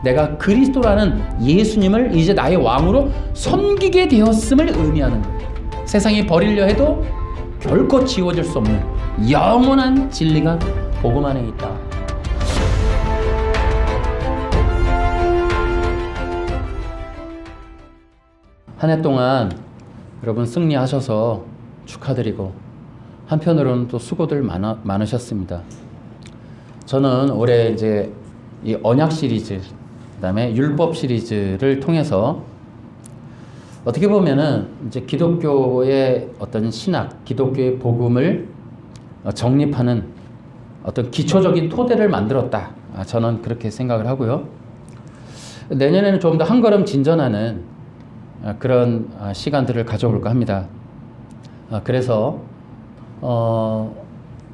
내가 그리스도라는 예수님을 이제 나의 왕으로 섬기게 되었음을 의미하는 거예요. 세상이 버리려 해도 결코 지워질 수 없는 영원한 진리가 복음 안에 있다. 한 해 동안 여러분 승리하셔서 축하드리고 한편으로는 또 수고들 많으셨습니다. 저는 올해 이제 이 언약 시리즈, 그다음에 율법 시리즈를 통해서 어떻게 보면은 이제 기독교의 어떤 신학, 기독교의 복음을 정립하는 어떤 기초적인 토대를 만들었다. 저는 그렇게 생각을 하고요. 내년에는 조금 더 한 걸음 진전하는 그런 시간들을 가져볼까 합니다. 그래서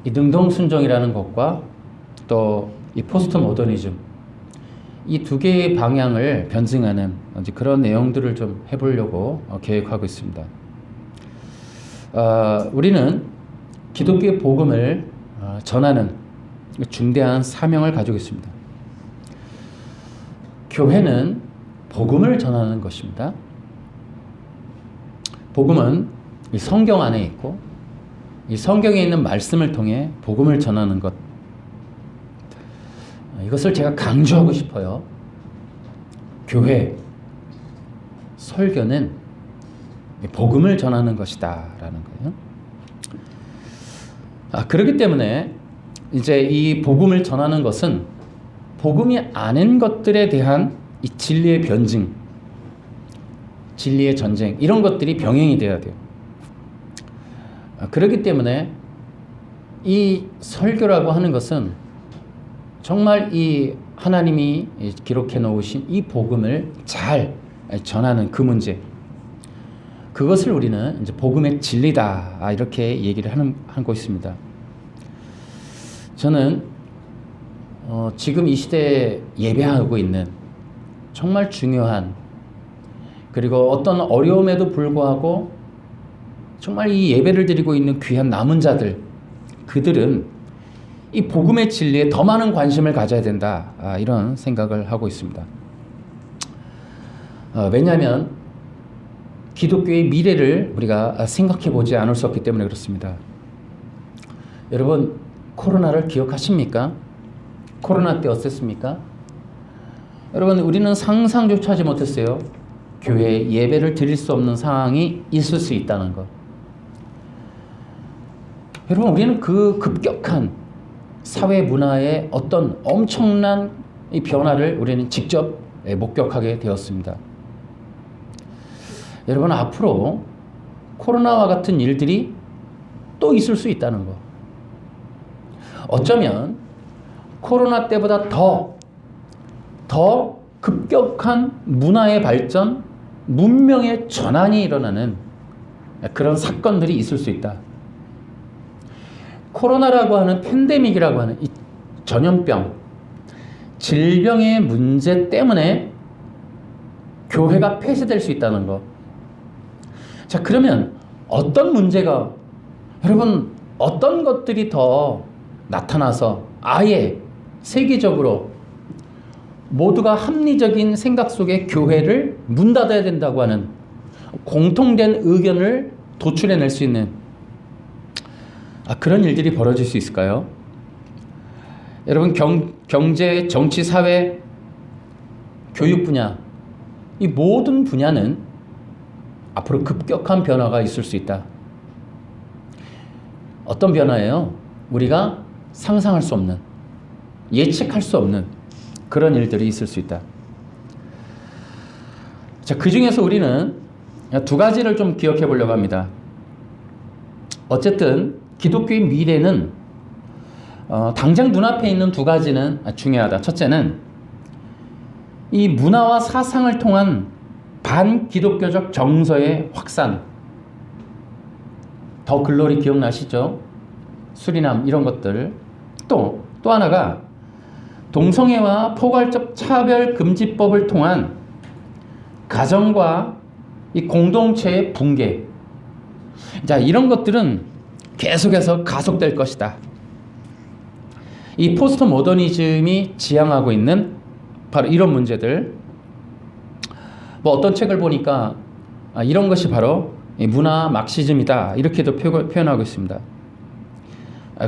이 능동순종이라는 것과 또 이 포스트 모더니즘, 이 두 개의 방향을 변증하는 그런 내용들을 좀 해보려고 계획하고 있습니다. 우리는 기독교의 복음을 전하는 중대한 사명을 가지고 있습니다. 교회는 복음을 전하는 것입니다. 복음은 이 성경 안에 있고 이 성경에 있는 말씀을 통해 복음을 전하는 것, 이것을 제가 강조하고 싶어요. 교회, 설교는 복음을 전하는 것이다 라는 거예요. 그렇기 때문에 이제 이 복음을 전하는 것은 복음이 아닌 것들에 대한 이 진리의 변증, 진리의 전쟁, 이런 것들이 병행이 돼야 돼요. 그렇기 때문에 이 설교라고 하는 것은 정말 이 하나님이 기록해 놓으신 이 복음을 잘 전하는 그 문제, 그것을 우리는 이제 복음의 진리다 이렇게 얘기를 하고 있습니다. 저는 지금 이 시대에 예배하고 있는 정말 중요한, 그리고 어떤 어려움에도 불구하고 정말 이 예배를 드리고 있는 귀한 남은 자들, 그들은 이 복음의 진리에 더 많은 관심을 가져야 된다, 이런 생각을 하고 있습니다. 왜냐하면 기독교의 미래를 우리가 생각해 보지 않을 수 없기 때문에 그렇습니다. 여러분, 코로나를 기억하십니까? 코로나 때 어땠습니까? 여러분, 우리는 상상조차 하지 못했어요. 교회에 예배를 드릴 수 없는 상황이 있을 수 있다는 것. 여러분, 우리는 그 급격한 사회 문화의 어떤 엄청난 이 변화를 우리는 직접 목격하게 되었습니다. 여러분, 앞으로 코로나와 같은 일들이 또 있을 수 있다는 것. 어쩌면 코로나 때보다 더 급격한 문화의 발전, 문명의 전환이 일어나는 그런 사건들이 있을 수 있다. 코로나라고 하는 팬데믹이라고 하는 이 전염병, 질병의 문제 때문에 교회가 폐쇄될 수 있다는 것. 자, 그러면 어떤 문제가, 여러분, 어떤 것들이 더 나타나서 아예 세계적으로 모두가 합리적인 생각 속에 교회를 문 닫아야 된다고 하는 공통된 의견을 도출해낼 수 있는 그런 일들이 벌어질 수 있을까요? 여러분, 경제, 정치, 사회, 교육 분야, 이 모든 분야는 앞으로 급격한 변화가 있을 수 있다. 어떤 변화예요? 우리가 상상할 수 없는, 예측할 수 없는 그런 일들이 있을 수 있다. 자, 그 중에서 우리는 두 가지를 좀 기억해 보려고 합니다. 어쨌든 기독교의 미래는 당장 눈앞에 있는 두 가지는 중요하다. 첫째는 이 문화와 사상을 통한 반기독교적 정서의 확산. 더 글로리 기억나시죠? 수리남 이런 것들. 또 하나가 동성애와 포괄적 차별금지법을 통한 가정과 이 공동체의 붕괴. 자, 이런 것들은 계속해서 가속될 것이다. 이 포스트 모더니즘이 지향하고 있는 바로 이런 문제들. 뭐 어떤 책을 보니까 이런 것이 바로 문화 막시즘이다 이렇게도 표현하고 있습니다.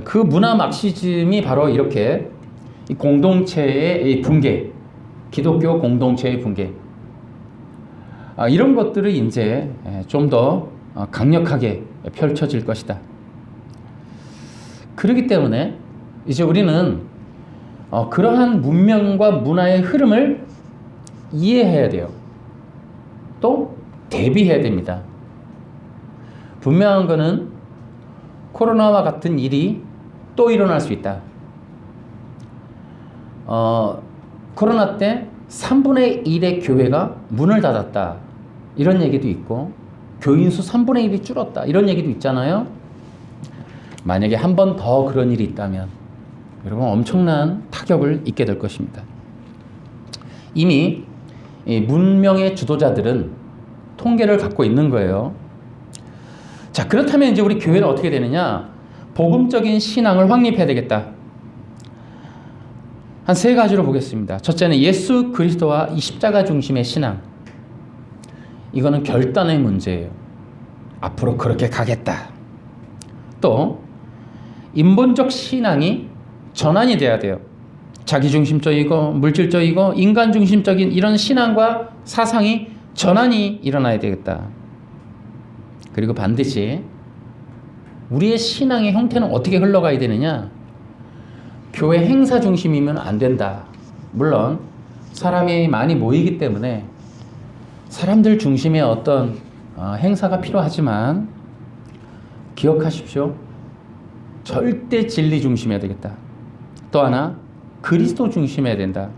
그 문화 막시즘이 바로 이렇게 이 공동체의 붕괴, 기독교 공동체의 붕괴, 이런 것들을 이제 좀 더 강력하게 펼쳐질 것이다. 그렇기 때문에 이제 우리는 그러한 문명과 문화의 흐름을 이해해야 돼요. 또 대비해야 됩니다. 분명한 것은 코로나와 같은 일이 또 일어날 수 있다. 코로나 때 3분의 1의 교회가 문을 닫았다. 이런 얘기도 있고, 교인 수 3분의 1이 줄었다. 이런 얘기도 있잖아요. 만약에 한 번 더 그런 일이 있다면 여러분 엄청난 타격을 입게 될 것입니다. 이미 이 문명의 주도자들은 통계를 갖고 있는 거예요. 자, 그렇다면 이제 우리 교회는 어떻게 되느냐? 복음적인 신앙을 확립해야 되겠다. 한 세 가지로 보겠습니다. 첫째는 예수 그리스도와 이 십자가 중심의 신앙. 이거는 결단의 문제예요. 앞으로 그렇게 가겠다. 또 인본적 신앙이 전환이 돼야 돼요. 자기중심적이고 물질적이고 인간중심적인 이런 신앙과 사상이 전환이 일어나야 되겠다. 그리고 반드시 우리의 신앙의 형태는 어떻게 흘러가야 되느냐? 교회 행사 중심이면 안 된다. 물론 사람이 많이 모이기 때문에 사람들 중심의 어떤 행사가 필요하지만 기억하십시오. 절대 진리 중심해야 되겠다. 또 하나 그리스도 중심해야 된다.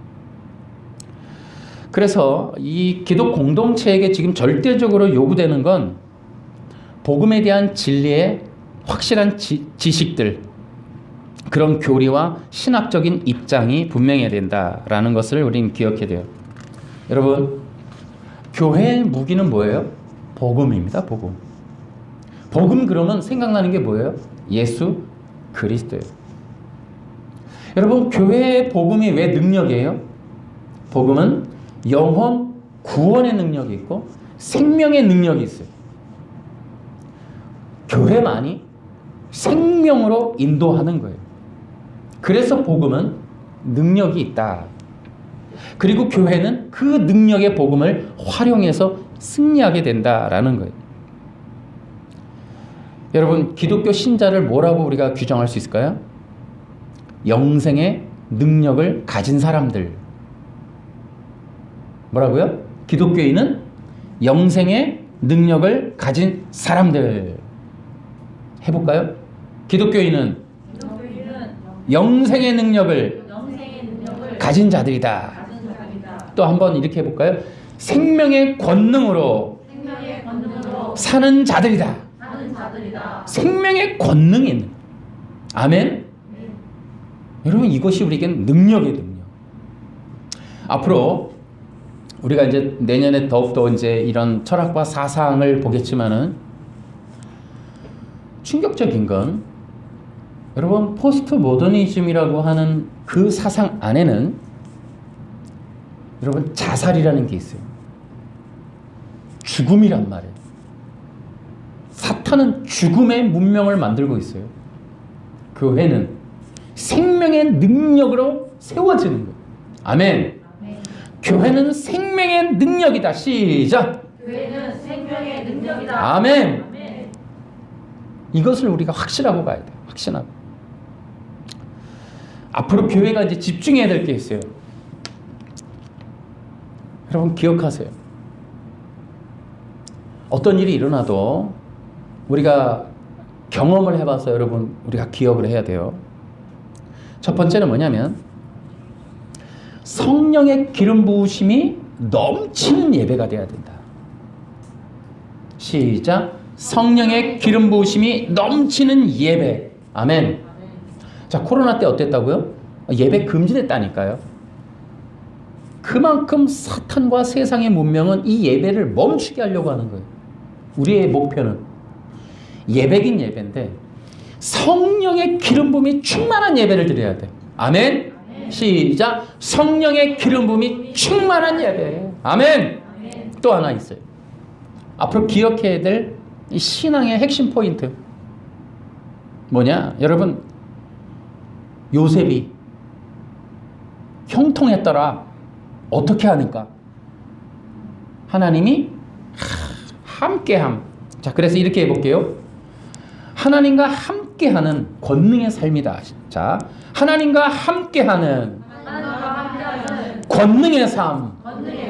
그래서 이 기독 공동체에게 지금 절대적으로 요구되는 건 복음에 대한 진리의 확실한 지식들, 그런 교리와 신학적인 입장이 분명해야 된다라는 것을 우리는 기억해야 돼요. 여러분, 교회의 무기는 뭐예요? 복음입니다. 복음. 복음 그러면 생각나는 게 뭐예요? 예수 그리스도예요. 여러분, 교회의 복음이 왜 능력이에요? 복음은 영혼 구원의 능력이 있고 생명의 능력이 있어요. 교회만이 생명으로 인도하는 거예요. 그래서 복음은 능력이 있다. 그리고 교회는 그 능력의 복음을 활용해서 승리하게 된다라는 거예요. 여러분, 기독교 신자를 뭐라고 우리가 규정할 수 있을까요? 영생의 능력을 가진 사람들. 뭐라고요? 기독교인은 영생의 능력을 가진 사람들. 해볼까요? 기독교인은 영생의 능력을 가진 자들이다. 또 한번 이렇게 해볼까요? 생명의 권능으로 사는 자들이다. 생명의 권능이 있는. 아멘? 여러분, 이것이 우리에겐 능력의 능력. 앞으로 우리가 이제 내년에 더욱더 이제 이런 철학과 사상을 보겠지만은 충격적인 건 여러분, 포스트 모더니즘이라고 하는 그 사상 안에는 여러분 자살이라는 게 있어요. 죽음이란 말이에요. 사탄은 죽음의 문명을 만들고 있어요. 교회는 생명의 능력으로 세워지는 거예요. 아멘. 아멘. 교회는 생명의 능력이다. 시작. 교회는 생명의 능력이다. 아멘. 아멘. 이것을 우리가 확신하고 가야 돼요. 확신하고. 앞으로 교회가 이제 집중해야 될 게 있어요. 여러분, 기억하세요. 어떤 일이 일어나도 우리가 경험을 해봐서 여러분 우리가 기억을 해야 돼요. 첫 번째는 뭐냐면 성령의 기름 부으심이 넘치는 예배가 돼야 된다. 시작. 성령의 기름 부으심이 넘치는 예배. 아멘. 자, 코로나 때 어땠다고요? 예배 금지됐다니까요. 그만큼 사탄과 세상의 문명은 이 예배를 멈추게 하려고 하는 거예요. 우리의 목표는 예배긴 예배인데 성령의 기름 부음이 충만한 예배를 드려야 돼. 아멘? 아멘. 시작. 성령의 기름 부음이 충만한 예배. 아멘. 또 하나 있어요. 앞으로 기억해야 될 이 신앙의 핵심 포인트 뭐냐? 여러분, 요셉이 형통했더라. 어떻게 하니까? 하나님이 함께함. 자, 그래서 이렇게 해볼게요. 하나님과 함께하는 권능의 삶이다. 자, 하나님과 함께하는 권능의 삶.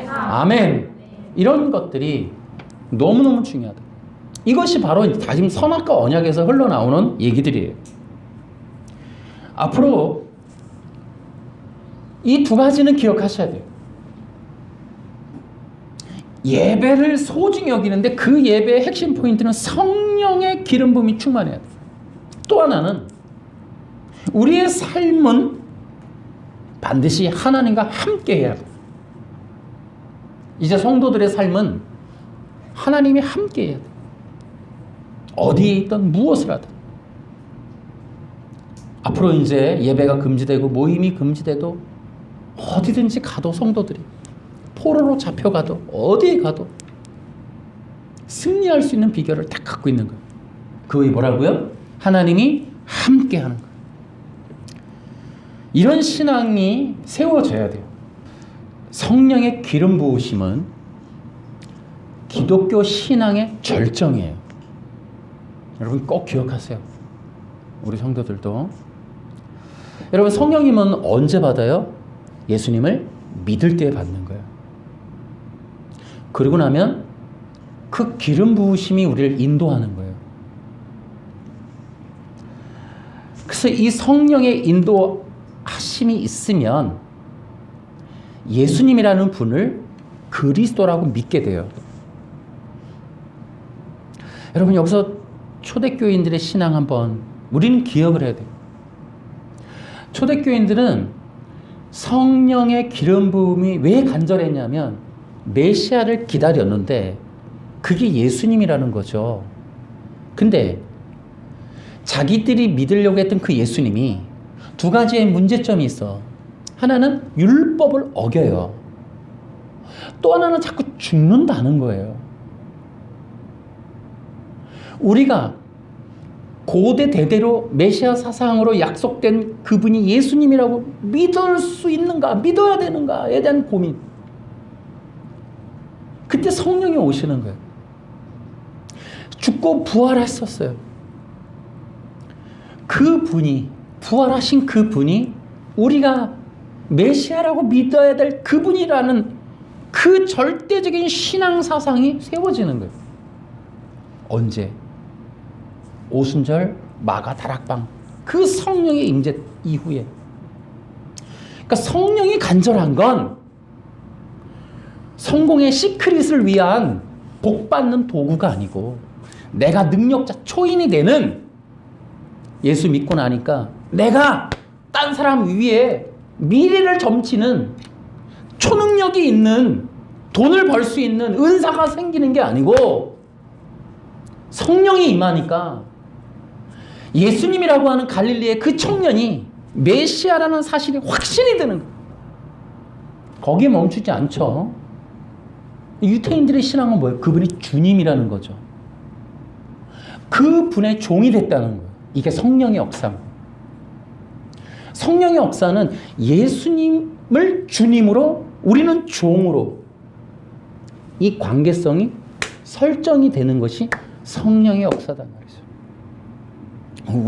아멘. 이런 것들이 너무너무 중요하다. 이것이 바로 지금 선악과 언약에서 흘러나오는 얘기들이에요. 앞으로 이 두 가지는 기억하셔야 돼요. 예배를 소중히 여기는데 그 예배의 핵심 포인트는 성령의 기름 부음이 충만해야 돼요. 또 하나는 우리의 삶은 반드시 하나님과 함께 해야 돼요. 이제 성도들의 삶은 하나님이 함께 해야 돼요. 어디에 있든 무엇을 하든. 앞으로 이제 예배가 금지되고 모임이 금지돼도 어디든지 가도 성도들이 포로로 잡혀가도 어디에 가도 승리할 수 있는 비결을 다 갖고 있는 거예요. 그게 뭐라고요? 하나님이 함께하는 거예요. 이런 신앙이 세워져야 돼요. 성령의 기름 부으심은 기독교 신앙의 절정이에요. 여러분 꼭 기억하세요. 우리 성도들도. 여러분, 성령님은 언제 받아요? 예수님을 믿을 때 받는 거예요. 그러고 나면 그 기름 부으심이 우리를 인도하는 거예요. 그래서 이 성령의 인도하심이 있으면 예수님이라는 분을 그리스도라고 믿게 돼요. 여러분, 여기서 초대교인들의 신앙 한번 우리는 기억을 해야 돼요. 초대교인들은 성령의 기름 부음이 왜 간절했냐면 메시아를 기다렸는데 그게 예수님이라는 거죠. 근데 자기들이 믿으려고 했던 그 예수님이 두 가지의 문제점이 있어. 하나는 율법을 어겨요. 또 하나는 자꾸 죽는다는 거예요. 우리가 고대 대대로 메시아 사상으로 약속된 그분이 예수님이라고 믿을 수 있는가, 믿어야 되는가에 대한 고민. 그때 성령이 오시는 거예요. 죽고 부활했었어요. 그분이, 부활하신 그분이 우리가 메시아라고 믿어야 될 그분이라는 그 절대적인 신앙 사상이 세워지는 거예요. 언제? 오순절 마가 다락방 그 성령의 임재 이후에. 그러니까 성령이 간절한 건 성공의 시크릿을 위한 복받는 도구가 아니고 내가 능력자 초인이 되는, 예수 믿고 나니까 내가 딴 사람 위에 미래를 점치는 초능력이 있는, 돈을 벌 수 있는 은사가 생기는 게 아니고 성령이 임하니까 예수님이라고 하는 갈릴리의 그 청년이 메시아라는 사실이 확신이 드는 거예요. 거기에 멈추지 않죠. 유태인들의 신앙은 뭐예요? 그분이 주님이라는 거죠. 그분의 종이 됐다는 거예요. 이게 성령의 역사입니다. 성령의 역사는 예수님을 주님으로, 우리는 종으로, 이 관계성이 설정이 되는 것이 성령의 역사단 말이죠.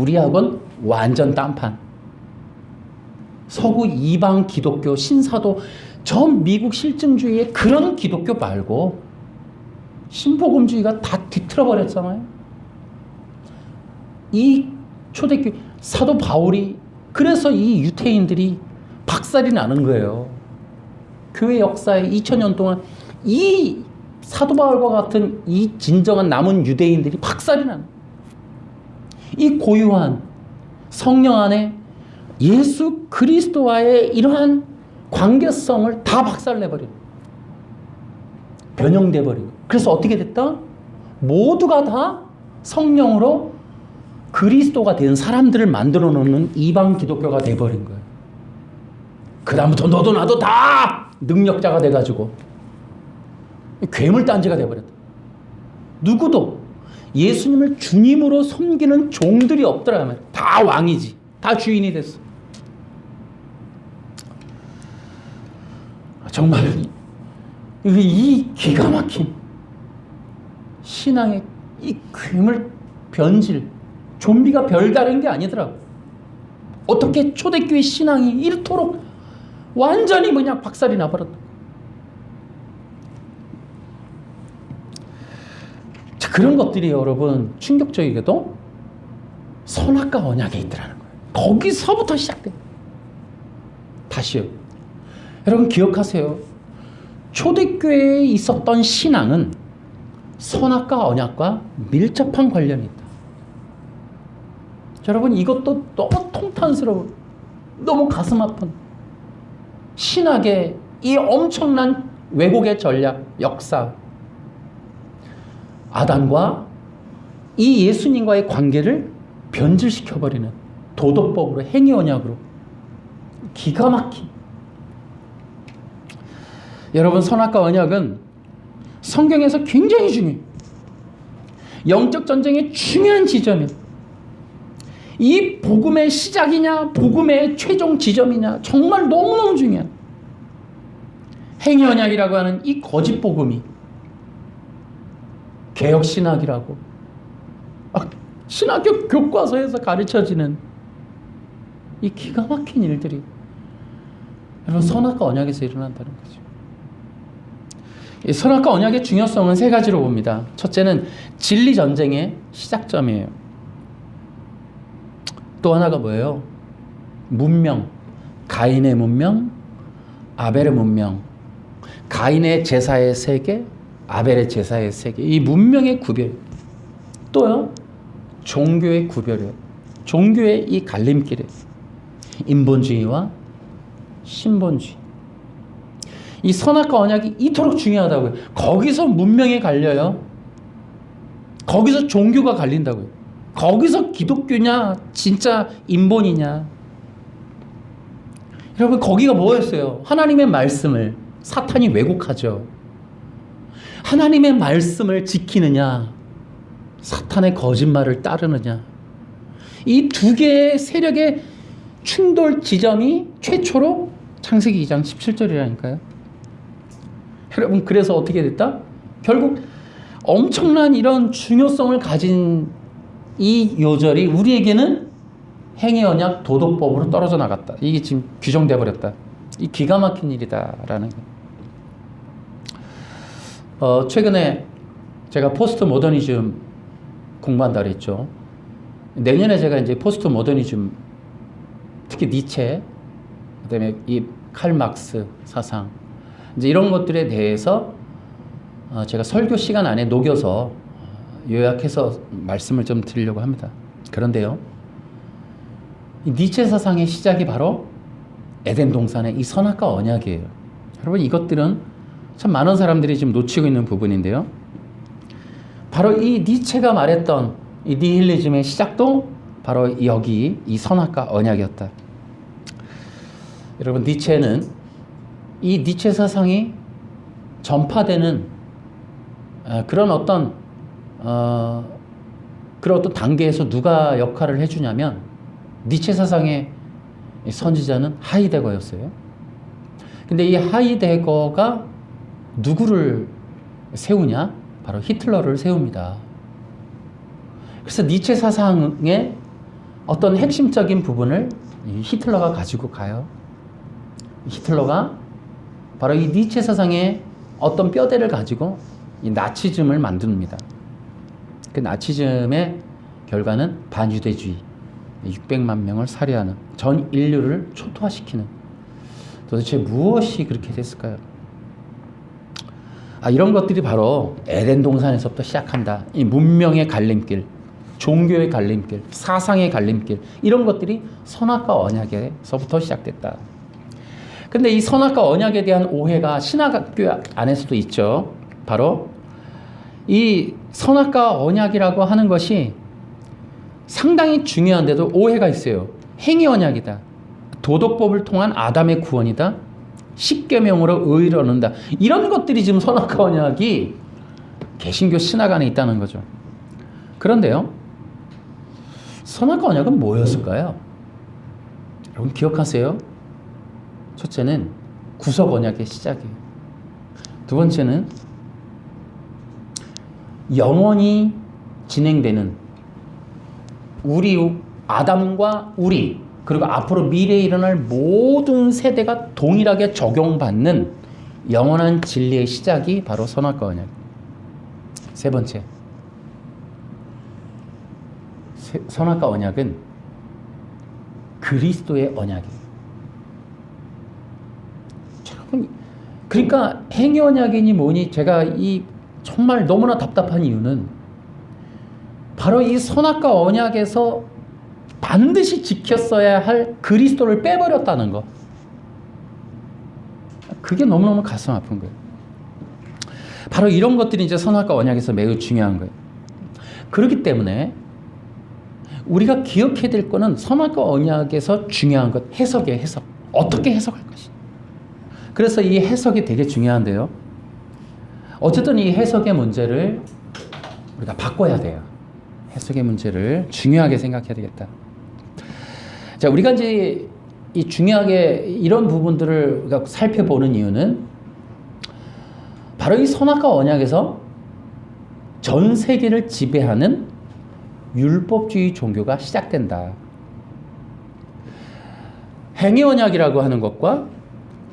우리하고는 완전 딴판. 서구 이방 기독교, 신사도, 전 미국 실증주의의 그런 기독교 말고 신복음주의가 다 뒤틀어 버렸잖아요. 이 초대교회 사도 바울이, 그래서 이 유태인들이 박살이 나는 거예요. 교회 역사에 2000년 동안 이 사도 바울과 같은 이 진정한 남은 유대인들이 박살이 나는 거예요. 이 고유한 성령 안에 예수 그리스도와의 이러한 관계성을 다 박살내버리고 변형돼버리고, 그래서 어떻게 됐다? 모두가 다 성령으로 그리스도가 된 사람들을 만들어 놓는 이방 기독교가 돼버린 거예요. 그다음부터 너도 나도 다 능력자가 돼가지고 괴물단지가 돼버렸다. 누구도 예수님을 주님으로 섬기는 종들이 없더라 말이야. 다 왕이지. 다 주인이 됐어. 정말 이 기가 막힌 신앙의 이 괴물 변질, 좀비가 별다른 게 아니더라고. 어떻게 초대교회 신앙이 이토록 완전히 그냥 박살이 나버렸다. 자, 그런 것들이 여러분 충격적이게도 선악과 언약에 있더라는 거예요. 거기서부터 시작돼. 다시요. 여러분 기억하세요. 초대교회에 있었던 신앙은 선악과 언약과 밀접한 관련이 있다. 자, 여러분 이것도 너무 통탄스러운, 너무 가슴 아픈 신학의 이 엄청난 왜곡의 전략, 역사. 아담과 이 예수님과의 관계를 변질시켜버리는 도덕법으로, 행위 언약으로. 기가 막힌. 여러분 선악과 언약은 성경에서 굉장히 중요해요. 영적 전쟁의 중요한 지점이에요. 이 복음의 시작이냐 복음의 최종 지점이냐 정말 너무너무 중요한 행위 언약이라고 하는 이 거짓 복음이 개혁신학이라고 신학교 교과서에서 가르쳐지는 이 기가 막힌 일들이 여러분 선악과 언약에서 일어난다는 거죠. 이 선악과 언약의 중요성은 세 가지로 봅니다. 첫째는 진리 전쟁의 시작점이에요. 또 하나가 뭐예요? 문명, 가인의 문명, 아벨의 문명. 가인의 제사의 세계, 아벨의 제사의 세계. 이 문명의 구별. 또요, 종교의 구별이에요. 종교의 이 갈림길이에요. 인본주의와 신본주의. 이 선악과 언약이 이토록 중요하다고요. 거기서 문명이 갈려요. 거기서 종교가 갈린다고요. 거기서 기독교냐 진짜 인본이냐. 여러분 거기가 뭐였어요? 하나님의 말씀을 사탄이 왜곡하죠. 하나님의 말씀을 지키느냐 사탄의 거짓말을 따르느냐. 이 두 개의 세력의 충돌 지점이 최초로 창세기 2장 17절이라니까요. 여러분 그래서 어떻게 됐다? 결국 엄청난 이런 중요성을 가진 이 요절이 우리에게는 행위 언약 도덕법으로 떨어져 나갔다. 이게 지금 규정돼 버렸다. 이 기가 막힌 일이다라는 거. 최근에 제가 포스트 모더니즘 공부한다 그랬죠. 내년에 제가 이제 포스트 모더니즘 특히 니체 그다음에 이 칼 막스 사상 이제 이런 것들에 대해서 제가 설교 시간 안에 녹여서 요약해서 말씀을 좀 드리려고 합니다. 그런데요, 이 니체 사상의 시작이 바로 에덴 동산의 이 선악과 언약이에요. 여러분 이것들은 참 많은 사람들이 지금 놓치고 있는 부분인데요. 바로 이 니체가 말했던 이 니힐리즘의 시작도 바로 여기 이 선악과 언약이었다. 여러분 니체는 이 니체 사상이 전파되는 그런 어떤 단계에서 누가 역할을 해주냐면 니체 사상의 선지자는 하이데거였어요. 근데 이 하이데거가 누구를 세우냐? 바로 히틀러를 세웁니다. 그래서 니체 사상의 어떤 핵심적인 부분을 히틀러가 가지고 가요. 히틀러가 바로 이 니체 사상의 어떤 뼈대를 가지고 이 나치즘을 만듭니다. 그 나치즘의 결과는 반유대주의, 600만 명을 살해하는, 전 인류를 초토화시키는. 도대체 무엇이 그렇게 됐을까요? 이런 것들이 바로 에덴 동산에서부터 시작한다. 이 문명의 갈림길, 종교의 갈림길, 사상의 갈림길, 이런 것들이 선악과 언약에서부터 시작됐다. 근데 이 선악과 언약에 대한 오해가 신학교 안에서도 있죠. 바로 이 선악과 언약이라고 하는 것이 상당히 중요한데도 오해가 있어요. 행위 언약이다. 도덕법을 통한 아담의 구원이다. 십계명으로 의를 얻는다. 이런 것들이 지금 선악과 언약이 개신교 신학 안에 있다는 거죠. 그런데요, 선악과 언약은 뭐였을까요? 여러분 기억하세요? 첫째는 구속 언약의 시작이에요. 두 번째는 영원히 진행되는 우리 아담과 우리 그리고 앞으로 미래에 일어날 모든 세대가 동일하게 적용받는 영원한 진리의 시작이 바로 선악과 언약. 세 번째, 선악과 언약은 그리스도의 언약이에요. 그러니까 행위 언약이니 뭐니 제가 이 정말 너무나 답답한 이유는 바로 이 선악과 언약에서 반드시 지켰어야 할 그리스도를 빼버렸다는 거. 그게 너무너무 가슴 아픈 거예요. 바로 이런 것들이 이제 선악과 언약에서 매우 중요한 거예요. 그렇기 때문에 우리가 기억해야 될 거는 선악과 언약에서 중요한 것, 해석이에요. 해석. 어떻게 해석할 것이냐. 그래서 이 해석이 되게 중요한데요. 어쨌든 이 해석의 문제를 우리가 바꿔야 돼요. 해석의 문제를 중요하게 생각해야 되겠다. 자, 우리가 이제 이 중요하게 이런 부분들을 우리가 살펴보는 이유는 바로 이 선악과 언약에서 전 세계를 지배하는 율법주의 종교가 시작된다. 행위 언약이라고 하는 것과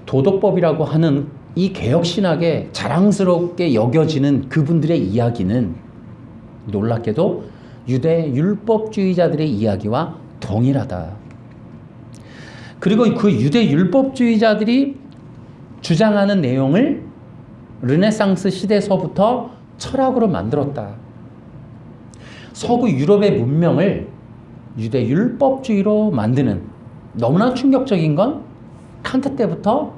도덕법이라고 하는 이 개혁신학에 자랑스럽게 여겨지는 그분들의 이야기는 놀랍게도 유대 율법주의자들의 이야기와 동일하다. 그리고 그 유대 율법주의자들이 주장하는 내용을 르네상스 시대서부터 철학으로 만들었다. 서구 유럽의 문명을 유대 율법주의로 만드는 너무나 충격적인 건 칸트 때부터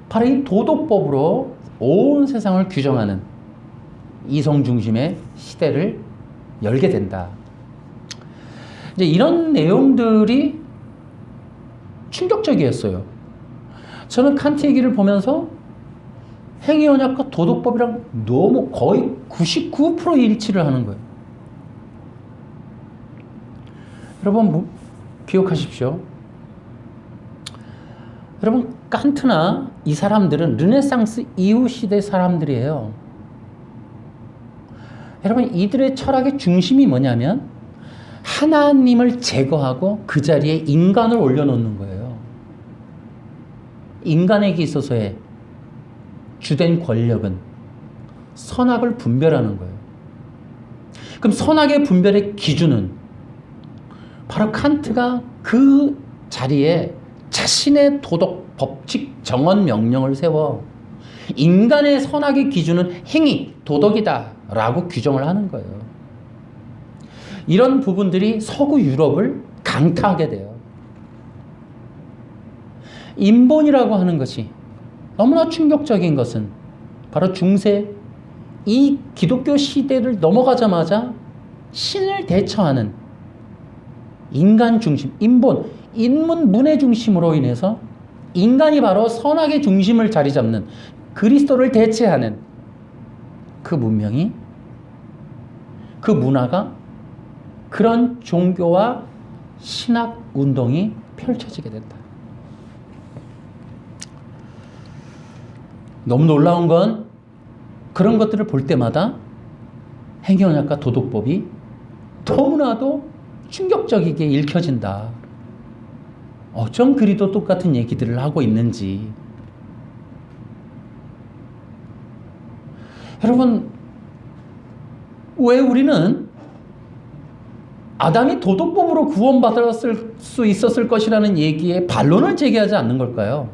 바로 이 도덕법으로 온 세상을 규정하는 이성 중심의 시대를 열게 된다. 이제 이런 내용들이 충격적이었어요. 저는 칸트 얘기를 보면서 행위 언약과 도덕법이랑 너무 거의 99% 일치를 하는 거예요. 여러분 기억하십시오. 여러분 칸트나 이 사람들은 르네상스 이후 시대 사람들이에요. 여러분 이들의 철학의 중심이 뭐냐면 하나님을 제거하고 그 자리에 인간을 올려놓는 거예요. 인간에게 있어서의 주된 권력은 선악을 분별하는 거예요. 그럼 선악의 분별의 기준은 바로 칸트가 그 자리에 자신의 도덕, 법칙, 정언, 명령을 세워 인간의 선악의 기준은 행위, 도덕이다 라고 규정을 하는 거예요. 이런 부분들이 서구 유럽을 강타하게 돼요. 인본이라고 하는 것이 너무나 충격적인 것은 바로 중세 이 기독교 시대를 넘어가자마자 신을 대처하는 인간 중심, 인본, 인문 문의 중심으로 인해서 인간이 바로 선악의 중심을 자리 잡는 그리스도를 대체하는 그 문명이, 그 문화가, 그런 종교와 신학 운동이 펼쳐지게 된다. 너무 놀라운 건 그런 것들을 볼 때마다 행위 언약과 도덕법이 너무나도 충격적이게 읽혀진다. 어쩜 그리도 똑같은 얘기들을 하고 있는지. 여러분, 왜 우리는 아담이 도덕법으로 구원받았을 수 있었을 것이라는 얘기에 반론을 제기하지 않는 걸까요?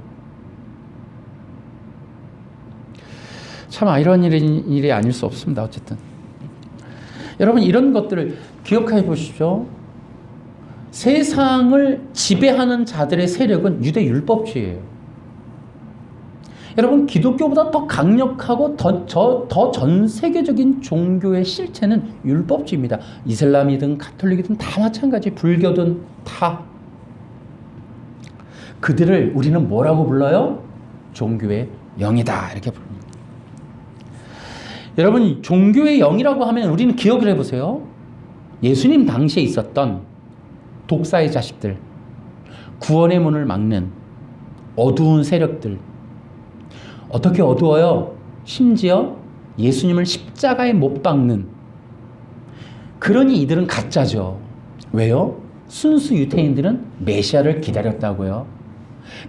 참 아이러니한 일이 아닐 수 없습니다. 어쨌든 여러분 이런 것들을 기억해 보십시오. 세상을 지배하는 자들의 세력은 유대 율법주의예요. 여러분 기독교보다 더 강력하고 더 전 세계적인 종교의 실체는 율법주의입니다. 이슬람이든 가톨릭이든 다 마찬가지, 불교든 다. 그들을 우리는 뭐라고 불러요? 종교의 영이다 이렇게 부릅니다. 여러분, 종교의 영이라고 하면 우리는 기억을 해보세요. 예수님 당시에 있었던 독사의 자식들, 구원의 문을 막는 어두운 세력들. 어떻게 어두워요? 심지어 예수님을 십자가에 못 박는, 그러니 이들은 가짜죠. 왜요? 순수 유대인들은 메시아를 기다렸다고요.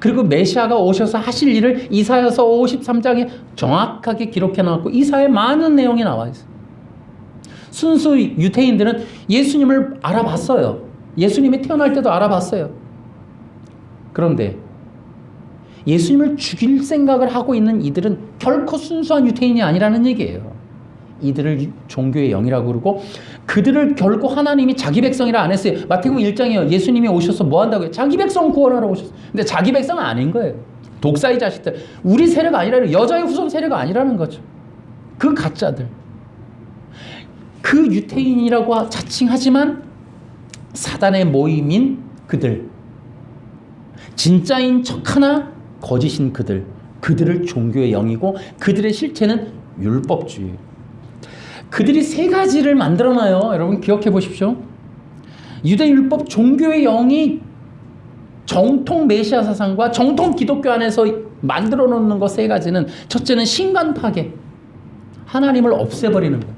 그리고 메시아가 오셔서 하실 일을 이사야서 53장에 정확하게 기록해 놨고 이사야에 많은 내용이 나와 있어요. 순수 유대인들은 예수님을 알아봤어요. 예수님이 태어날 때도 알아봤어요. 그런데 예수님을 죽일 생각을 하고 있는 이들은 결코 순수한 유대인이 아니라는 얘기예요. 이들을 종교의 영이라고 그러고 그들을 결코 하나님이 자기 백성이라 안 했어요. 마태복음 1장이요. 예수님이 오셔서 뭐 한다고요? 자기 백성 구원하러 오셨어요. 근데 자기 백성은 아닌 거예요. 독사의 자식들. 우리 세력 아니라는, 여자의 후손 세력 아니라는 거죠. 그 가짜들. 그 유대인이라고 자칭하지만 사단의 모임인 그들. 진짜인 척하나 거짓인 그들. 그들을 종교의 영이고 그들의 실체는 율법주의. 그들이 세 가지를 만들어놔요. 여러분 기억해 보십시오. 유대율법 종교의 영이 정통 메시아 사상과 정통 기독교 안에서 만들어 놓는 것 세 가지는, 첫째는 신관 파괴. 하나님을 없애버리는 거예요.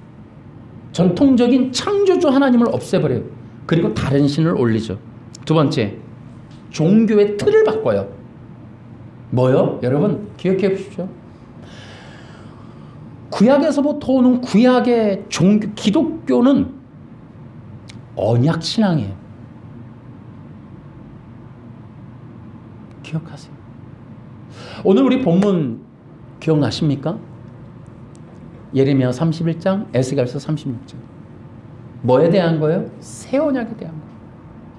전통적인 창조주 하나님을 없애버려요. 그리고 다른 신을 올리죠. 두 번째, 종교의 틀을 바꿔요. 뭐요? 여러분 기억해 보십시오. 구약에서부터 오는 구약의 종교, 기독교는 언약 신앙이에요. 기억하세요. 오늘 우리 본문 기억나십니까? 예레미야 31장, 에스겔서 36장. 뭐에 대한 거예요? 새 언약에 대한 거예요.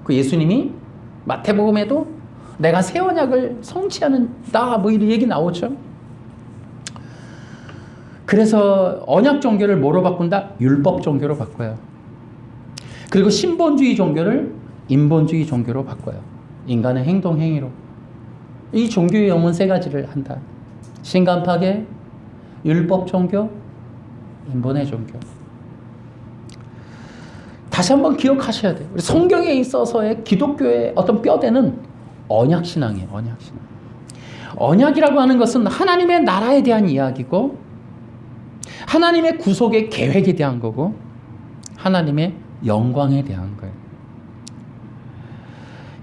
그 예수님이 마태복음에도 내가 새 언약을 성취하는다 뭐 이런 얘기 나오죠. 그래서 언약 종교를 뭐로 바꾼다? 율법 종교로 바꿔요. 그리고 신본주의 종교를 인본주의 종교로 바꿔요. 인간의 행동 행위로. 이 종교의 영은 세 가지를 한다. 신관 파괴, 율법 종교, 인본의 종교. 다시 한번 기억하셔야 돼요. 우리 성경에 있어서의 기독교의 어떤 뼈대는 언약 신앙이에요. 언약 신앙. 언약이라고 하는 것은 하나님의 나라에 대한 이야기고, 하나님의 구속의 계획에 대한 거고, 하나님의 영광에 대한 거예요.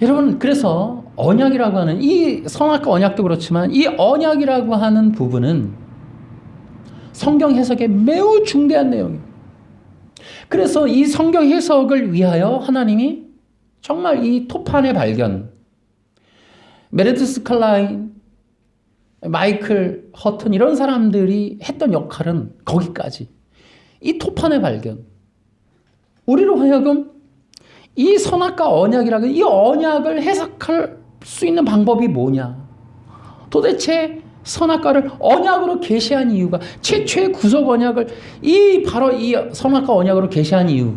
여러분, 그래서 언약이라고 하는 이 성악과 언약도 그렇지만 이 언약이라고 하는 부분은 성경 해석에 매우 중대한 내용이에요. 그래서 이 성경 해석을 위하여 하나님이 정말 이 토판의 발견, 메르디스 칼라인, 마이클 허튼 이런 사람들이 했던 역할은 거기까지. 이 토판의 발견. 우리로 하여금 이 선악과 언약이라고, 이 언약을 해석할 수 있는 방법이 뭐냐. 도대체 선악과를 언약으로 계시한 이유가, 최초의 구속 언약을 바로 이 선악과 언약으로 계시한 이유,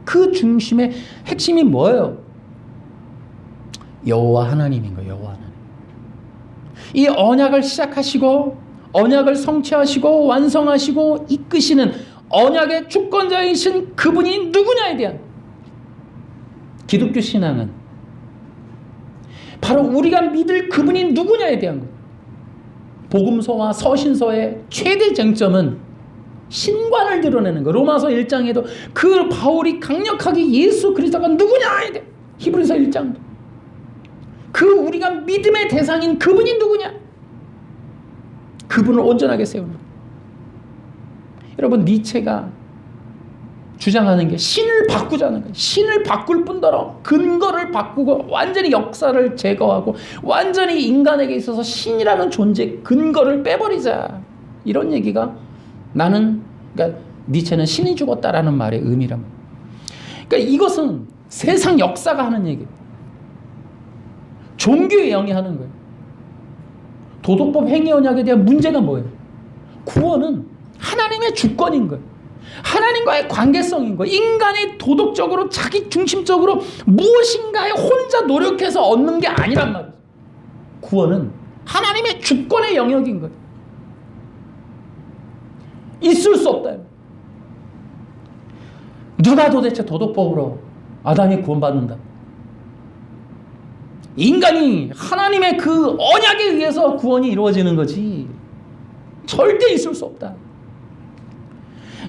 그 중심의 핵심이 뭐예요? 여호와 하나님인 거예요. 여호와 하나님. 이 언약을 시작하시고 언약을 성취하시고 완성하시고 이끄시는 언약의 주권자이신 그분이 누구냐에 대한, 기독교 신앙은 바로 우리가 믿을 그분이 누구냐에 대한 것. 복음서와 서신서의 최대 쟁점은 신관을 드러내는 것. 로마서 1장에도 그 바울이 강력하게 예수 그리스도가 누구냐에 대해, 히브리서 1장도 그 우리가 믿음의 대상인 그분이 누구냐, 그분을 온전하게 세우는. 여러분, 니체가 주장하는 게 신을 바꾸자는 거예요. 신을 바꿀 뿐더러 근거를 바꾸고 완전히 역사를 제거하고 완전히 인간에게 있어서 신이라는 존재 근거를 빼버리자, 이런 얘기가, 그러니까 니체는 신이 죽었다라는 말의 의미란 말이에요. 그러니까 이것은 세상 역사가 하는 얘기예요. 종교의 영이 하는 거예요. 도덕법 행위 언약에 대한 문제가 뭐예요? 구원은 하나님의 주권인 거예요. 하나님과의 관계성인 거예요. 인간이 도덕적으로 자기 중심적으로 무엇인가에 혼자 노력해서 얻는 게 아니란 말이에요. 구원은 하나님의 주권의 영역인 거예요. 있을 수 없다. 누가 도대체 도덕법으로 아담이 구원받는다? 인간이 하나님의 그 언약에 의해서 구원이 이루어지는 거지 절대 있을 수 없다.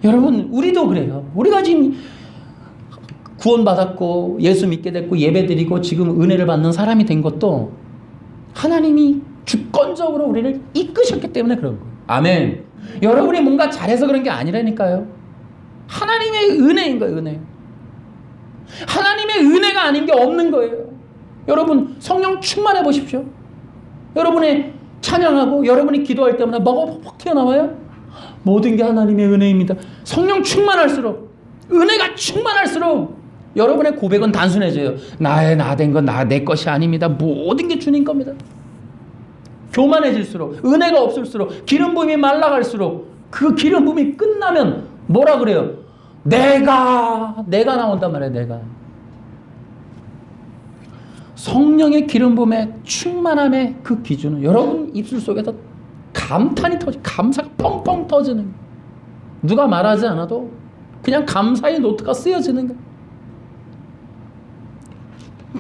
여러분, 우리도 그래요. 우리가 지금 구원받았고 예수 믿게 됐고 예배드리고 지금 은혜를 받는 사람이 된 것도 하나님이 주권적으로 우리를 이끄셨기 때문에 그런 거예요. 아멘. 여러분이 뭔가 잘해서 그런 게 아니라니까요. 하나님의 은혜인 거예요. 은혜. 하나님의 은혜가 아닌 게 없는 거예요. 여러분 성령 충만해 보십시오. 여러분의 찬양하고 여러분이 기도할 때마다 뭐가 퍽 튀어나와요? 모든 게 하나님의 은혜입니다. 성령 충만할수록, 은혜가 충만할수록 여러분의 고백은 단순해져요. 나 된 건 내 것이 아닙니다. 모든 게 주님 겁니다. 교만해질수록, 은혜가 없을수록, 기름 부음이 말라갈수록, 그 기름 부음이 끝나면 뭐라 그래요? 내가 나온단 말이에요. 내가. 성령의 기름 부음의 충만함의 그 기준은 여러분 입술 속에서 감탄이 터지, 감사가 펑펑 터지는 거예요. 누가 말하지 않아도 그냥 감사의 노트가 쓰여지는 거예요.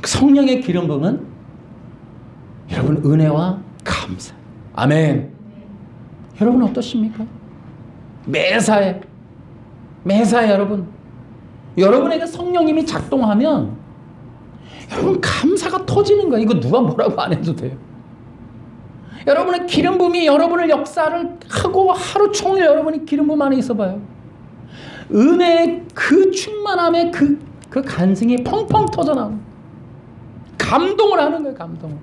성령의 기름 부음은 여러분 은혜와 감사. 아멘. 여러분 어떠십니까? 매사에 여러분에게 성령님이 작동하면 여러분 감사가 터지는 거예요. 이거 누가 뭐라고 안 해도 돼요. 여러분의 기름 부음이 여러분을 역사를 하고 하루 종일 여러분이 기름 부음 안에 있어 봐요. 은혜의 그 충만함의 그 간증이 펑펑 터져 나오는, 감동을 하는 거예요. 감동을.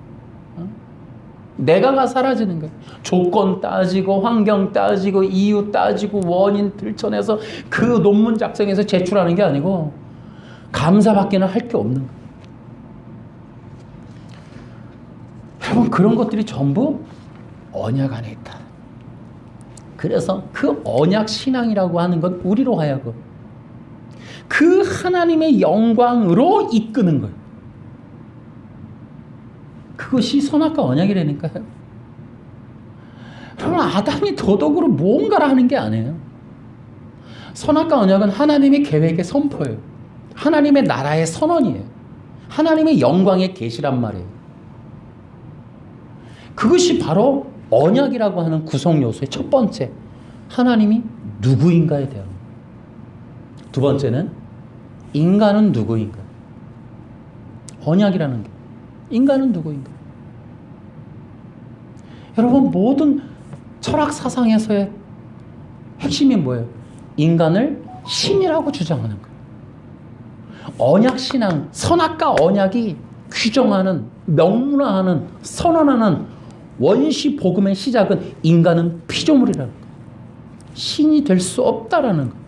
내가가 사라지는 거예요. 조건 따지고 환경 따지고 이유 따지고 원인 들춰내서 그 논문 작성해서 제출하는 게 아니고 감사밖에는 할 게 없는 거예요. 여러분 그런 것들이 전부 언약 안에 있다. 그래서 그 언약 신앙이라고 하는 건 우리로 하여금 그 하나님의 영광으로 이끄는 거예요. 그것이 선악과 언약이라니까요. 여러분 아담이 도덕으로 뭔가를 하는 게 아니에요. 선악과 언약은 하나님의 계획의 선포예요. 하나님의 나라의 선언이에요. 하나님의 영광의 계시란 말이에요. 그것이 바로 언약이라고 하는 구성 요소의 첫 번째, 하나님이 누구인가에 대한. 두 번째는 인간은 누구인가. 언약이라는 게 인간은 누구인가. 여러분 모든 철학 사상에서의 핵심이 뭐예요? 인간을 신이라고 주장하는 거예요. 언약 신앙, 선악과 언약이 규정하는, 명문화하는, 선언하는 원시 복음의 시작은 인간은 피조물이라는 거예요. 신이 될 수 없다라는 거예요.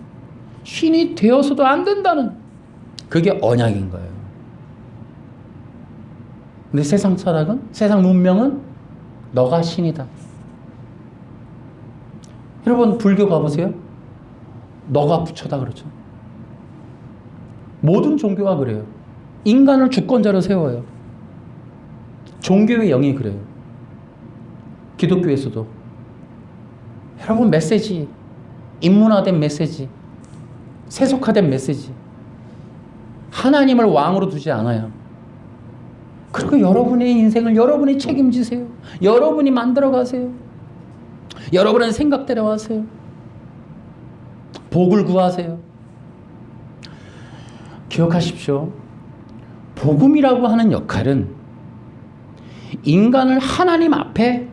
신이 되어서도 안 된다는, 그게 언약인 거예요. 근데 세상 철학은, 세상 문명은 너가 신이다. 여러분 불교 가보세요. 너가 부처다 그러죠. 모든 종교가 그래요. 인간을 주권자로 세워요. 종교의 영이 그래요. 기독교에서도. 여러분 메시지, 인문화된 메시지, 세속화된 메시지, 하나님을 왕으로 두지 않아요. 그리고 여러분의 인생을 여러분이 책임지세요. 여러분이 만들어가세요. 여러분의 생각대로 하세요. 복을 구하세요. 기억하십시오. 복음이라고 하는 역할은 인간을 하나님 앞에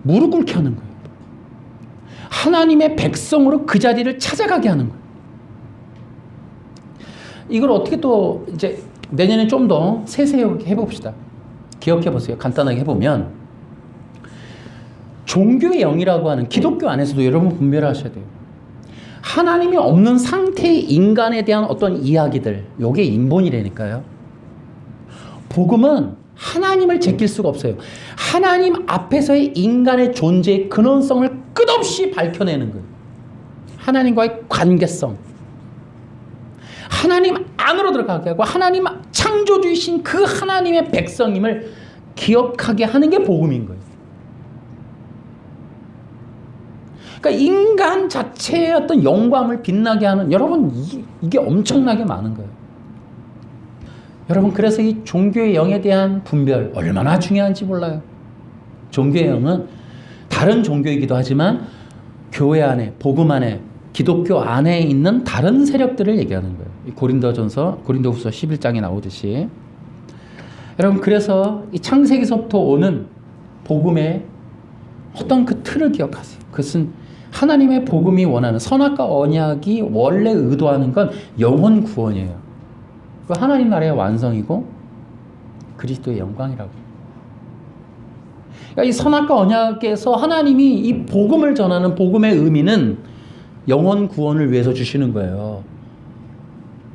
무릎 꿇게 하는 거예요. 하나님의 백성으로 그 자리를 찾아가게 하는 거예요. 이걸 어떻게 또 이제 내년에 좀 더 세세하게 해봅시다. 기억해 보세요. 간단하게 해보면 종교의 영이라고 하는, 기독교 안에서도 여러분 분별하셔야 돼요. 하나님이 없는 상태의 인간에 대한 어떤 이야기들, 요게 인본이라니까요. 복음은 하나님을 제낄 수가 없어요. 하나님 앞에서의 인간의 존재의 근원성을 끝없이 밝혀내는 거예요. 하나님과의 관계성, 하나님 안으로 들어가게 하고 하나님 창조주이신 그 하나님의 백성임을 기억하게 하는 게 복음인 거예요. 그러니까 인간 자체의 어떤 영광을 빛나게 하는, 여러분 이게 엄청나게 많은 거예요. 여러분, 그래서 이 종교의 영에 대한 분별 얼마나 중요한지 몰라요. 종교의 영은 다른 종교이기도 하지만 교회 안에, 복음 안에, 기독교 안에 있는 다른 세력들을 얘기하는 거예요. 고린도후서 11장에 나오듯이. 여러분, 그래서 이 창세기서부터 오는 복음의 어떤 그 틀을 기억하세요. 그것은 하나님의 복음이 원하는, 선악과 언약이 원래 의도하는 건 영혼 구원이에요. 그 하나님 나라의 완성이고 그리스도의 영광이라고. 그러니까 이 선악과 언약에서 하나님이 이 복음을 전하는 복음의 의미는 영혼 구원을 위해서 주시는 거예요.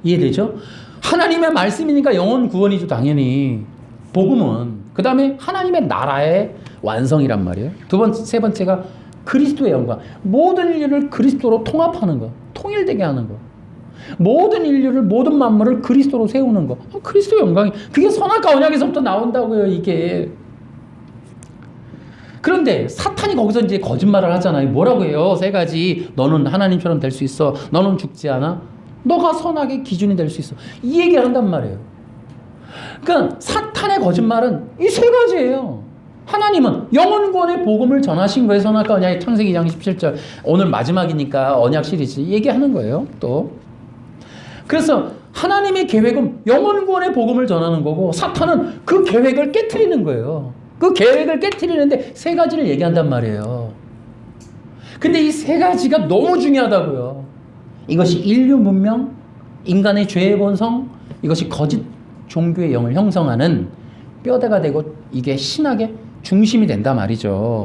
이해되죠? 하나님의 말씀이니까 영혼 구원이죠, 당연히. 복음은. 그 다음에 하나님의 나라의 완성이란 말이에요. 세 번째가 그리스도의 영광. 모든 인류를 그리스도로 통합하는 거. 통일되게 하는 거. 모든 인류를, 모든 만물을 그리스도로 세우는 거. 그리스도의 영광이. 그게 선악과 언약에서부터 나온다고요, 이게. 그런데 사탄이 거기서 이제 거짓말을 하잖아요. 뭐라고 해요? 세 가지. 너는 하나님처럼 될 수 있어. 너는 죽지 않아. 너가 선악의 기준이 될 수 있어. 이 얘기를 한단 말이에요. 그러니까 사탄의 거짓말은 이 세 가지예요. 하나님은 영혼 구원의 복음을 전하신 거예요. 선악과 언약의 창세기 2장 17절. 오늘 마지막이니까 언약 시리즈 얘기하는 거예요. 또. 그래서 하나님의 계획은 영혼 구원의 복음을 전하는 거고, 사탄은 그 계획을 깨트리는 거예요. 그 계획을 깨트리는데 세 가지를 얘기한단 말이에요. 근데 이 세 가지가 너무 중요하다고요. 이것이 인류 문명, 인간의 죄의 본성, 이것이 거짓 종교의 영을 형성하는 뼈대가 되고 이게 신학의 중심이 된다 말이죠.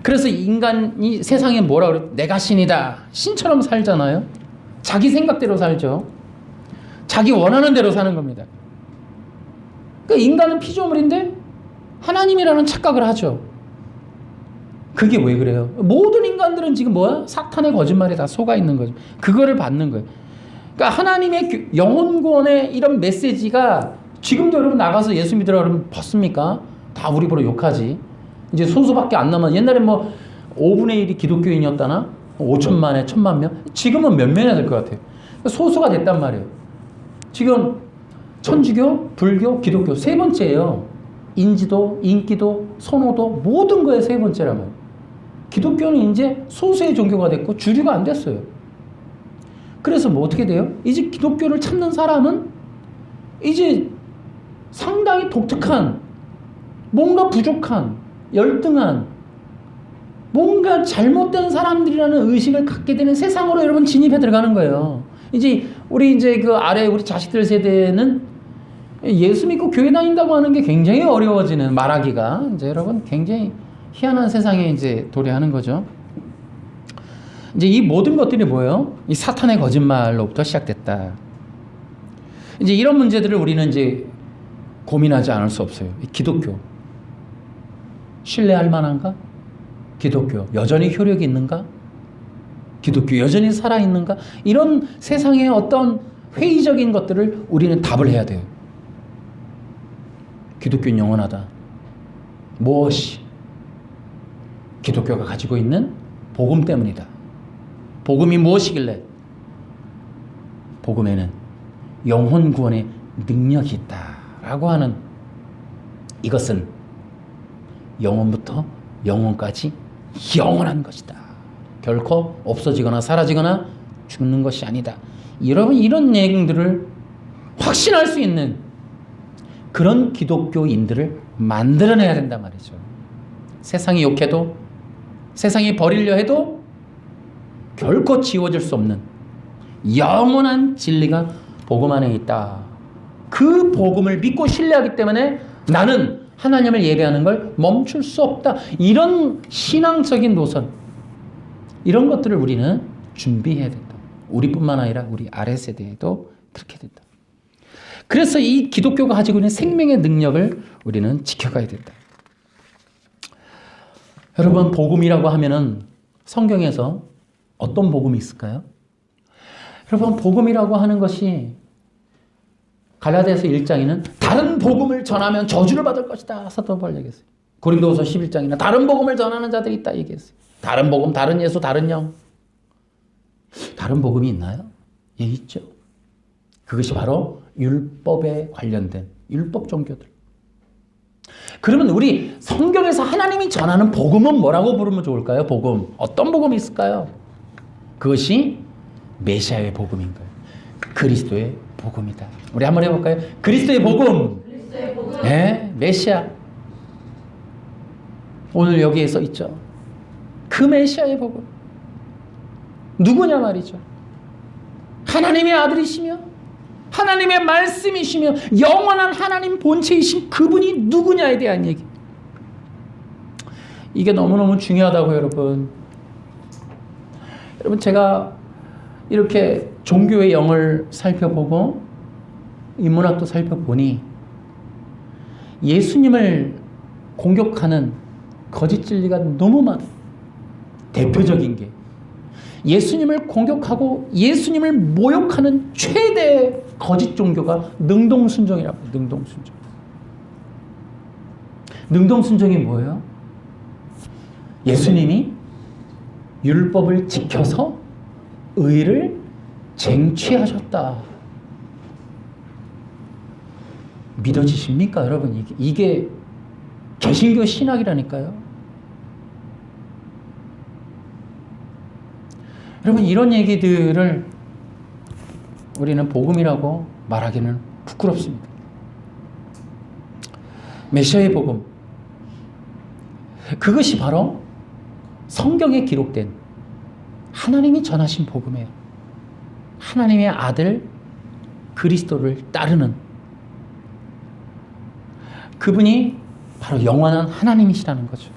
그래서 인간이 세상에 뭐라 그래요? 내가 신이다. 신처럼 살잖아요. 자기 생각대로 살죠. 자기 원하는 대로 사는 겁니다. 그러니까 인간은 피조물인데 하나님이라는 착각을 하죠. 그게 왜 그래요? 모든 인간들은 지금 뭐야? 사탄의 거짓말에 다 속아 있는 거죠. 그거를 받는 거예요. 그러니까 하나님의 영혼 구원의 이런 메시지가 지금도 여러분 나가서 예수 믿으라 그러면 벗습니까? 다 우리 보러 욕하지. 이제 소수밖에 안 남아. 옛날에 뭐 5분의 1이 기독교인이었다나? 5천만에 1,000만 명? 지금은 몇 명이나 될 것 같아요. 소수가 됐단 말이에요. 지금 천주교, 불교, 기독교 세 번째예요. 인지도, 인기도, 선호도 모든 거에 세 번째란 말이에요. 기독교는 이제 소수의 종교가 됐고 주류가 안 됐어요. 그래서 뭐 어떻게 돼요? 이제 기독교를 찾는 사람은 이제 상당히 독특한, 뭔가 부족한, 열등한, 뭔가 잘못된 사람들이라는 의식을 갖게 되는 세상으로 여러분 진입해 들어가는 거예요. 이제 우리 그 아래 우리 자식들 세대는 예수 믿고 교회 다닌다고 하는 게 굉장히 어려워지는, 말하기가 이제 여러분 굉장히 희한한 세상에 이제 도래하는 거죠. 이제 이 모든 것들이 뭐예요? 이 사탄의 거짓말로부터 시작됐다. 이제 이런 문제들을 우리는 이제 고민하지 않을 수 없어요. 기독교 신뢰할 만한가? 기독교 여전히 효력이 있는가? 기독교 여전히 살아있는가? 이런 세상의 어떤 회의적인 것들을 우리는 답을 해야 돼요. 기독교는 영원하다. 무엇이? 기독교가 가지고 있는 복음 때문이다. 복음이 무엇이길래? 복음에는 영혼 구원의 능력이 있다라고 하는, 이것은 영혼부터 영혼까지 영원한 것이다. 결코 없어지거나 사라지거나 죽는 것이 아니다. 여러분, 이런 내용들을 확신할 수 있는 그런 기독교인들을 만들어내야 된단 말이죠. 세상이 욕해도, 세상이 버리려 해도 결코 지워질 수 없는 영원한 진리가 복음 안에 있다. 그 복음을 믿고 신뢰하기 때문에 나는 하나님을 예배하는 걸 멈출 수 없다. 이런 신앙적인 노선, 이런 것들을 우리는 준비해야 된다. 우리뿐만 아니라 우리 아래 세대에도 그렇게 된다. 그래서 이 기독교가 가지고 있는 생명의 능력을 우리는 지켜가야 된다. 여러분, 복음이라고 하면은 성경에서 어떤 복음이 있을까요? 여러분, 복음이라고 하는 것이 갈라디아서 1장에는 다른 복음을 전하면 저주를 받을 것이다. 사도 바울 얘기했어요. 고린도후서 11장에는 다른 복음을 전하는 자들이 있다 얘기했어요. 다른 복음, 다른 예수, 다른 영. 다른 복음이 있나요? 예, 있죠. 그것이 바로 율법에 관련된 율법 종교들. 그러면 우리 성경에서 하나님이 전하는 복음은 뭐라고 부르면 좋을까요? 복음. 어떤 복음이 있을까요? 그것이 메시아의 복음인 거예요. 그리스도의 복음이다. 우리 한번 해볼까요? 그리스도의 복음. 그리스도의 복음. 네, 메시아. 오늘 여기에 써 있죠. 그 메시아의 복음. 누구냐 말이죠. 하나님의 아들이시며 하나님의 말씀이시며 영원한 하나님 본체이신 그분이 누구냐에 대한 얘기. 이게 너무너무 중요하다고 여러분. 여러분 제가 이렇게 종교의 영을 살펴보고 인문학도 살펴보니 예수님을 공격하는 거짓 진리가 너무 많아요. 대표적인 게 예수님을 공격하고 예수님을 모욕하는 최대 거짓 종교가 능동순종이라고 해요. 능동순종. 능동순종이 뭐예요? 예수님이 율법을 지켜서 의를 쟁취하셨다. 믿어지십니까 여러분? 이게 개신교 신학이라니까요. 여러분 이런 얘기들을 우리는 복음이라고 말하기는 부끄럽습니다. 메시아의 복음, 그것이 바로 성경에 기록된 하나님이 전하신 복음이에요. 하나님의 아들 그리스도를 따르는 그분이 바로 영원한 하나님이시라는 거죠.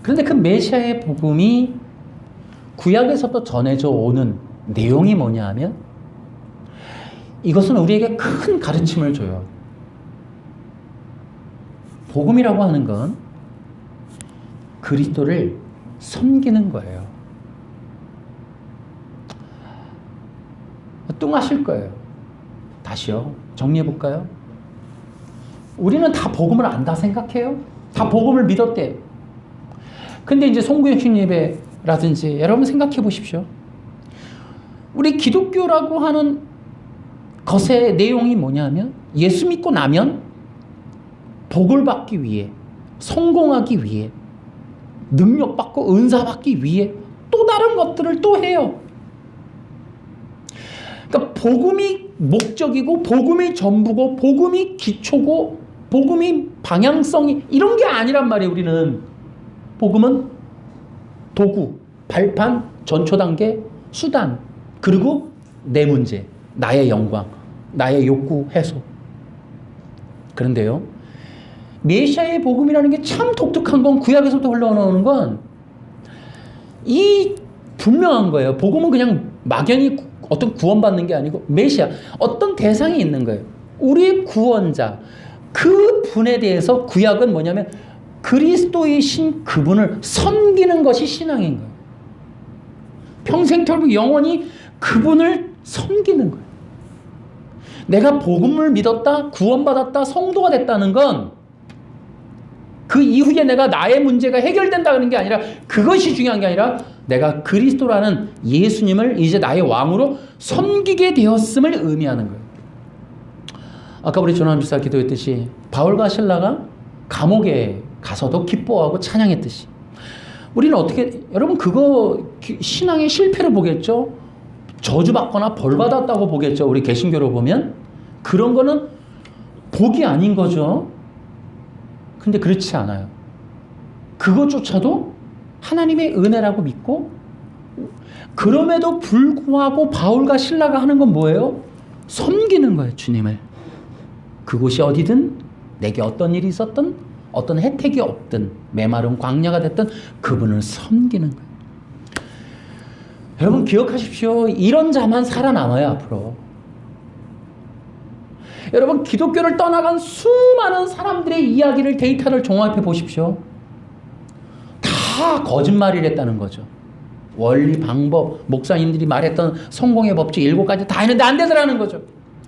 그런데 그 메시아의 복음이 구약에서부터 전해져 오는 내용이 뭐냐 하면 이것은 우리에게 큰 가르침을 줘요. 복음이라고 하는 건 그리스도를 섬기는 거예요. 뚱하실 거예요. 다시요. 정리해 볼까요? 우리는 다 복음을 안다 생각해요? 다 복음을 믿었대요. 근데 이제 송구영신 예배라든지 여러분 생각해 보십시오. 우리 기독교라고 하는 것의 내용이 뭐냐면 예수 믿고 나면 복을 받기 위해, 성공하기 위해, 능력 받고 은사 받기 위해 또 다른 것들을 또 해요. 그러니까 복음이 목적이고 복음이 전부고 복음이 기초고 복음이 방향성이 이런 게 아니란 말이에요. 우리는 복음은 도구, 발판, 전초 단계, 수단, 그리고 내 문제, 나의 영광, 나의 욕구 해소. 그런데요, 메시아의 복음이라는 게 참 독특한 건 구약에서부터 흘러나오는 건 이 분명한 거예요. 복음은 그냥 막연히 어떤 구원받는 게 아니고 메시아, 어떤 대상이 있는 거예요. 우리의 구원자, 그 분에 대해서 구약은 뭐냐면 그리스도이신 그분을 섬기는 것이 신앙인 거예요. 평생토록 영원히 그분을 섬기는 거예요. 내가 복음을 믿었다, 구원받았다, 성도가 됐다는 건 그 이후에 내가 나의 문제가 해결된다는 게 아니라 그것이 중요한 게 아니라 내가 그리스도라는 예수님을 이제 나의 왕으로 섬기게 되었음을 의미하는 거예요. 아까 우리 조남 집사 기도했듯이 바울과 실라가 감옥에 가서도 기뻐하고 찬양했듯이 우리는 어떻게, 여러분 그거 신앙의 실패로 보겠죠? 저주받거나 벌받았다고 보겠죠? 우리 개신교로 보면 그런 거는 복이 아닌 거죠. 근데 그렇지 않아요. 그것조차도 하나님의 은혜라고 믿고 그럼에도 불구하고 바울과 실라가 하는 건 뭐예요? 섬기는 거예요. 주님을. 그곳이 어디든 내게 어떤 일이 있었든 어떤 혜택이 없든 메마른 광야가 됐든 그분을 섬기는 거예요. 여러분 기억하십시오. 이런 자만 살아남아요. 앞으로. 여러분 기독교를 떠나간 수많은 사람들의 이야기를 데이터를 종합해 보십시오. 다 거짓말이랬다는 거죠. 원리, 방법, 목사님들이 말했던 성공의 법칙 7가지 다 했는데 안 되더라는 거죠.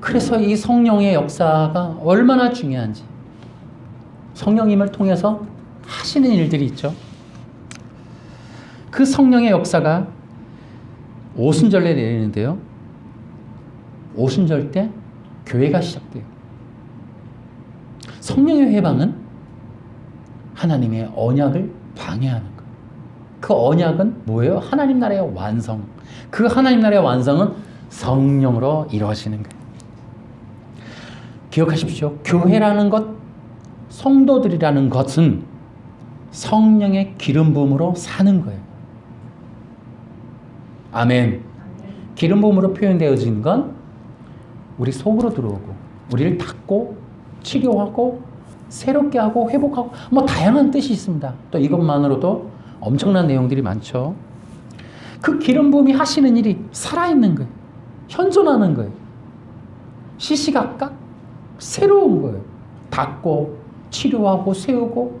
그래서 이 성령의 역사가 얼마나 중요한지, 성령님을 통해서 하시는 일들이 있죠. 그 성령의 역사가 오순절에 내리는데요. 오순절 때 교회가 시작돼요. 성령의 회방은 하나님의 언약을 방해하는 거예요. 그 언약은 뭐예요? 하나님 나라의 완성. 그 하나님 나라의 완성은 성령으로 이루어지는 거예요. 기억하십시오. 교회라는 것, 성도들이라는 것은 성령의 기름 부음으로 사는 거예요. 아멘. 기름 부음으로 표현되어진 건 우리 속으로 들어오고 우리를 닦고 치료하고 새롭게 하고 회복하고 뭐 다양한 뜻이 있습니다. 또 이것만으로도 엄청난 내용들이 많죠. 그 기름 부음이 하시는 일이 살아있는 거예요. 현존하는 거예요. 시시각각 새로운 거예요. 닦고 치료하고 세우고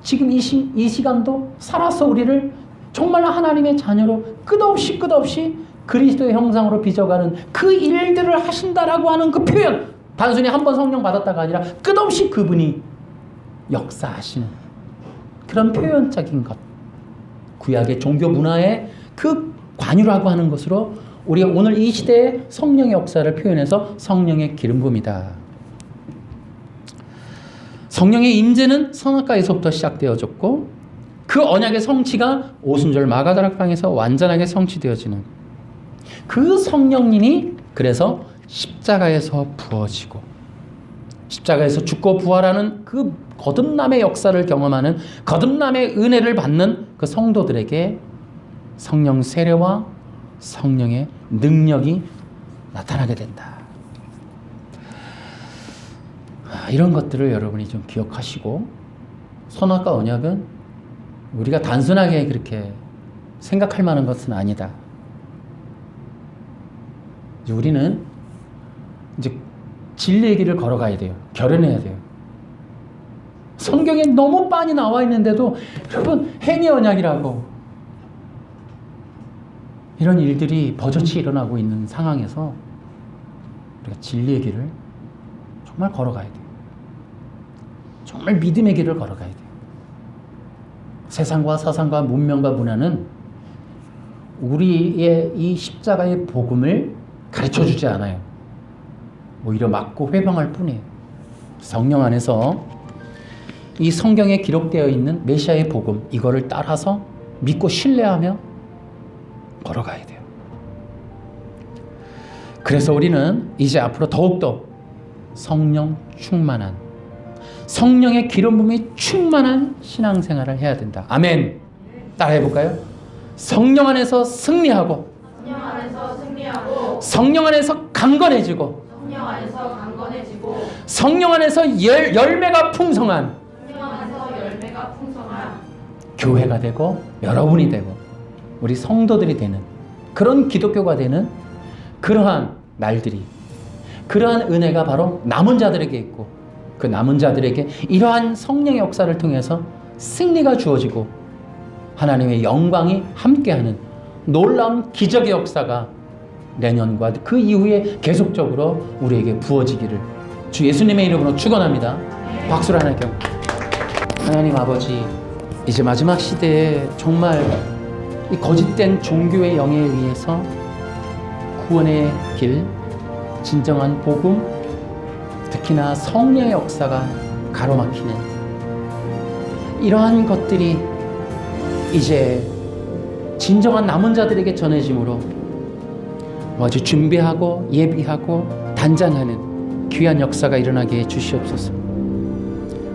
지금 이 시간도 살아서 우리를 정말 하나님의 자녀로 끝없이 그리스도의 형상으로 빚어가는 그 일들을 하신다라고 하는 그 표현, 단순히 한 번 성령 받았다가 아니라 끝없이 그분이 역사하시는 그런 표현적인 것, 구약의 종교 문화의 그 관유라고 하는 것으로 우리가 오늘 이 시대의 성령의 역사를 표현해서 성령의 기름 부음이다. 성령의 임재는 선악과에서부터 시작되어졌고 그 언약의 성취가 오순절 마가다락방에서 완전하게 성취되어지는 그 성령님이 그래서 십자가에서 부어지고 십자가에서 죽고 부활하는 그 거듭남의 역사를 경험하는 거듭남의 은혜를 받는 그 성도들에게 성령 세례와 성령의 능력이 나타나게 된다. 이런 것들을 여러분이 좀 기억하시고, 선악과 언약은 우리가 단순하게 그렇게 생각할 만한 것은 아니다. 이제 우리는 이제 진리의 길을 걸어가야 돼요. 결연해야 돼요. 성경에 너무 빤히 나와 있는데도 여러분 행위 언약이라고 이런 일들이 버젓이 일어나고 있는 상황에서 우리가 진리의 길을 정말 걸어가야 돼요. 정말 믿음의 길을 걸어가야 돼요. 세상과 사상과 문명과 문화는 우리의 이 십자가의 복음을 가르쳐주지 않아요. 오히려 막고 회방할 뿐이에요. 성령 안에서 이 성경에 기록되어 있는 메시아의 복음, 이거를 따라서 믿고 신뢰하며 걸어가야 돼요. 그래서 우리는 이제 앞으로 더욱더 성령 충만한, 성령의 기름 부음이 충만한 신앙생활을 해야 된다. 아멘. 따라해 볼까요? 성령 안에서 승리하고, 성령 안에서 강건해지고, 성령 안에서 열매가 풍성한 교회가 되고 여러분이 되고 우리 성도들이 되는 그런 기독교가 되는 그러한 날들이, 그러한 은혜가 바로 남은 자들에게 있고, 그 남은 자들에게 이러한 성령의 역사를 통해서 승리가 주어지고 하나님의 영광이 함께하는 놀라운 기적의 역사가 내년과 그 이후에 계속적으로 우리에게 부어지기를 주 예수님의 이름으로 축원합니다. 박수를 하나 경. 하나님 아버지, 이제 마지막 시대에 정말 이 거짓된 종교의 영에 의해서 구원의 길, 진정한 복음, 특히나 성령의 역사가 가로막히는 이러한 것들이 이제 진정한 남은 자들에게 전해짐으로 아주 준비하고 예비하고 단장하는 귀한 역사가 일어나게 해주시옵소서.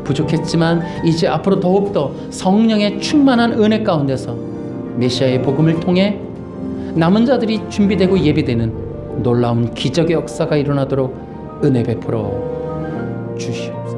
부족했지만 이제 앞으로 더욱더 성령의 충만한 은혜 가운데서 메시아의 복음을 통해 남은 자들이 준비되고 예비되는 놀라운 기적의 역사가 일어나도록 은혜 베풀어 주시옵소서.